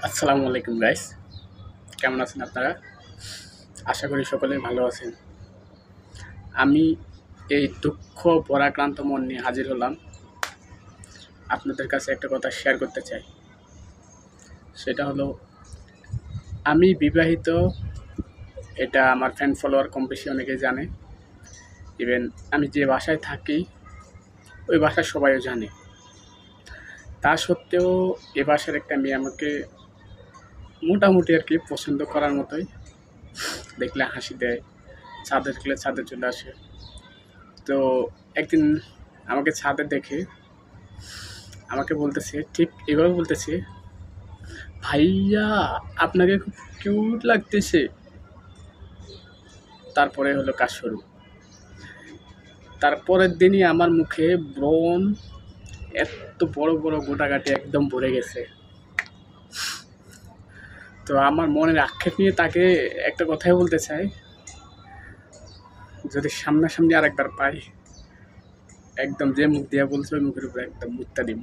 আসসালামু আলাইকুম গাইস, কেমন আছেন আপনারা? আশা করি সকলেই ভালো আছেন। আমি এই দুঃখ পরাক্রান্ত মন নিয়ে হাজির হলাম। আপনাদের কাছে একটা কথা শেয়ার করতে চাই। সেটা হলো, আমি বিবাহিত। এটা আমার ফ্যান ফলোয়ার কম বেশি অনেকেই জানে। ইভেন আমি যে বাসায় থাকি ওই বাসার সবাইও জানে। তা সত্ত্বেও এ বাসার একটা মেয়ে আমাকে মোটামুটি আর কি পছন্দ করার মতোই। দেখলে হাসি দেয়, ছাদে দেখলে ছাদে চলে আসে। তো একদিন আমাকে ছাদে দেখে আমাকে বলতেছে, ঠিক এভাবে বলতেছে, ভাইয়া আপনাকে খুব কিউট লাগতেছে। তারপরে হলো কাজ শুরু। তারপরের দিনই আমার মুখে ব্রণ এত বড় বড় গোটাগাটি একদম ভরে গেছে। তো আমার মনের আক্ষেপ নিয়ে তাকে একটা কথাই বলতে চাই, যদি সামনাসামনি আরেকবার পাই, একদম যে মুখ দিয়ে বলছে ওই মুখের উপরে একদম মুত্তা দিব।